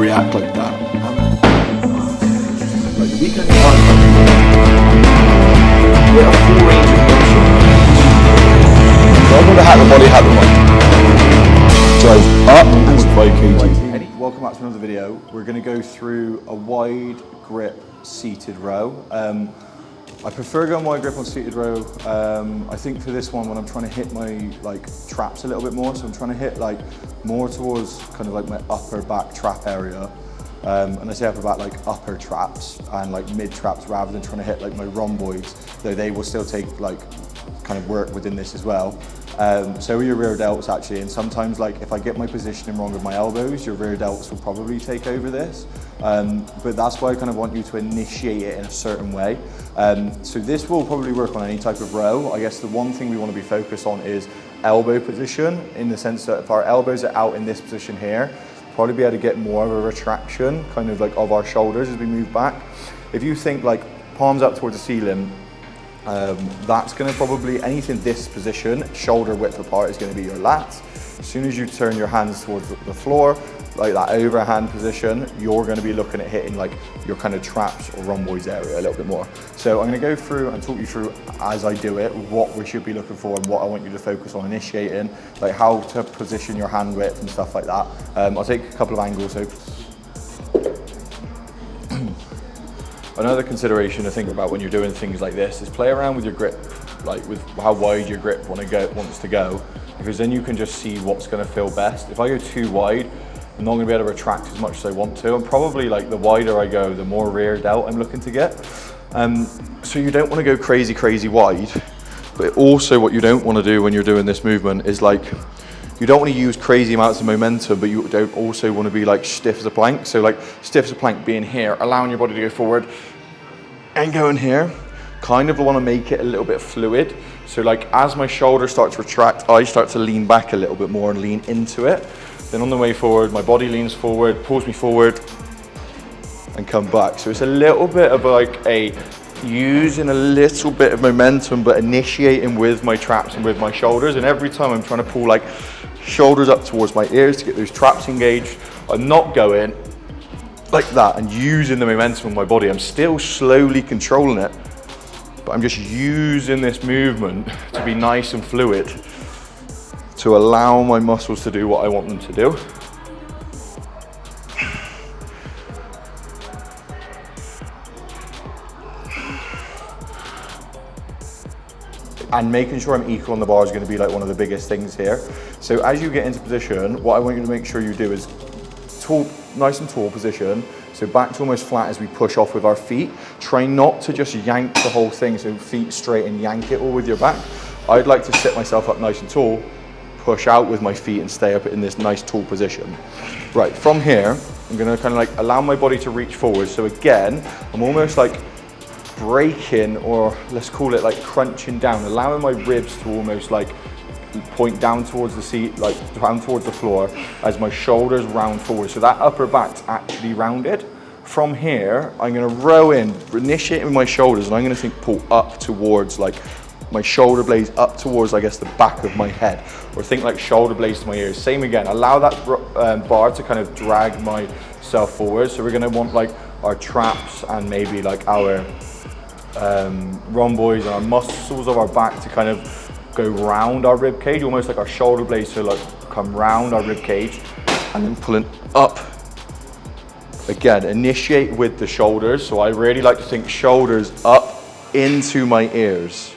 react like that. Like the weekend with a full range of motion. Welcome to Hack the Body, Hack the Mind. Drive up and 5 kg. Eddie, welcome back to another video. We're going to go through a wide grip seated row. I prefer going wide grip on seated row. I think for this one, when I'm trying to hit my traps a little bit more, so I'm trying to hit more towards kind of my upper back trap area. And I say upper back, upper traps and mid traps, rather than trying to hit my rhomboids, though they will still take kind of work within this as well. So are your rear delts actually, and sometimes if I get my positioning wrong with my elbows, your rear delts will probably take over this. But that's why I kind of want you to initiate it in a certain way. So this will probably work on any type of row. I guess the one thing we want to be focused on is elbow position, in the sense that if our elbows are out in this position here, probably be able to get more of a retraction kind of our shoulders as we move back. If you think palms up towards the ceiling, that's going to probably, anything this position, shoulder width apart, is going to be your lats. As soon as you turn your hands towards the floor, that overhand position, you're going to be looking at hitting your kind of traps or rhomboids area a little bit more. So I'm going to go through and talk you through, as I do it, what we should be looking for and what I want you to focus on initiating, how to position your hand width and stuff like that. I'll take a couple of angles. So another consideration to think about when you're doing things like this is play around with your grip, with how wide your grip wants to go, because then you can just see what's going to feel best. If I go too wide, I'm not going to be able to retract as much as I want to, and probably the wider I go, the more rear delt I'm looking to get. So you don't want to go crazy wide, but also what you don't want to do when you're doing this movement is you don't want to use crazy amounts of momentum, but you don't also want to be stiff as a plank. So stiff as a plank being here, allowing your body to go forward and going here. Kind of want to make it a little bit fluid. So as my shoulder starts to retract, I start to lean back a little bit more and lean into it. Then on the way forward, my body leans forward, pulls me forward and come back. So it's a little bit of using a little bit of momentum, but initiating with my traps and with my shoulders. And every time I'm trying to pull shoulders up towards my ears to get those traps engaged, I'm not going like that and using the momentum of my body. I'm still slowly controlling it, but I'm just using this movement to be nice and fluid, to allow my muscles to do what I want them to do. And making sure I'm equal on the bar is going to be one of the biggest things here. So as you get into position, what I want you to make sure you do is tall, nice and tall position. So back to almost flat as we push off with our feet. Try not to just yank the whole thing, so feet straight and yank it all with your back. I'd like to sit myself up nice and tall, push out with my feet and stay up in this nice tall position. Right, from here, I'm gonna kind of allow my body to reach forward. So again, I'm almost breaking, or let's call it crunching down, allowing my ribs to almost point down towards the seat, down towards the floor, as my shoulders round forward. So that upper back's actually rounded. From here, I'm gonna row in, initiating with my shoulders, and I'm gonna pull up towards my shoulder blades up towards, I guess, the back of my head, or think shoulder blades to my ears. Same again, allow that bar to kind of drag myself forward. So we're gonna want our traps and maybe our rhomboids and our muscles of our back to kind of go round our rib cage, almost our shoulder blades to come round our rib cage, and then pulling up. Again, initiate with the shoulders. So I really like to think shoulders up into my ears.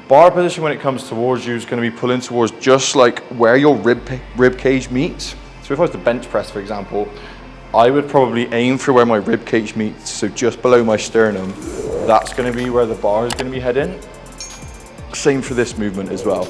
Bar position when it comes towards you is going to be pulling towards just where your rib cage meets. So if I was to bench press, for example, I would probably aim for where my rib cage meets, so just below my sternum. That's going to be where the bar is going to be heading. Same for this movement as well.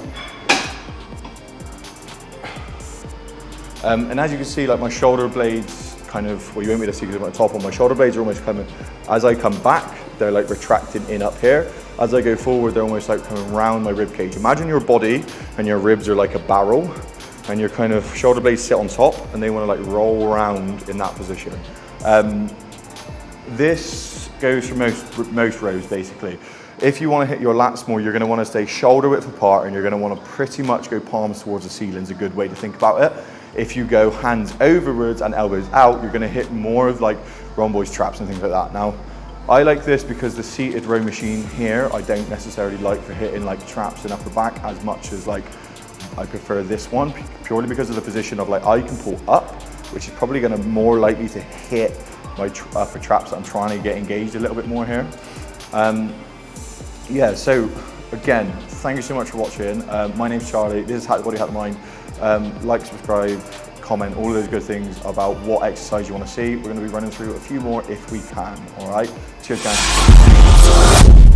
And as you can see, my shoulder blades kind of, well, you won't be able to see because I'm at the top on my shoulder blades are almost coming, as I come back, they're retracting in up here. As I go forward, they're almost coming around my rib cage. Imagine your body and your ribs are like a barrel, and your kind of shoulder blades sit on top, and they want to roll around in that position. This goes for most rows basically. If you want to hit your lats more, you're going to want to stay shoulder width apart, and you're going to want to pretty much go palms towards the ceiling is a good way to think about it. if you go hands overwards and elbows out, you're gonna hit more of like rhomboids, traps and things like that. Now, I like this because the seated row machine here, I don't necessarily like for hitting like traps and upper back as much as like, I prefer this one purely because of the position of like, I can pull up, which is probably gonna more likely to hit my upper traps that I'm trying to get engaged a little bit more here. Yeah, so again, thank you so much for watching. My name's Charlie, this is Hack the Body, Hack the Mind. Like, subscribe, comment, all of those good things about what exercise you want to see. We're going to be running through a few more if we can, all right? Cheers, guys.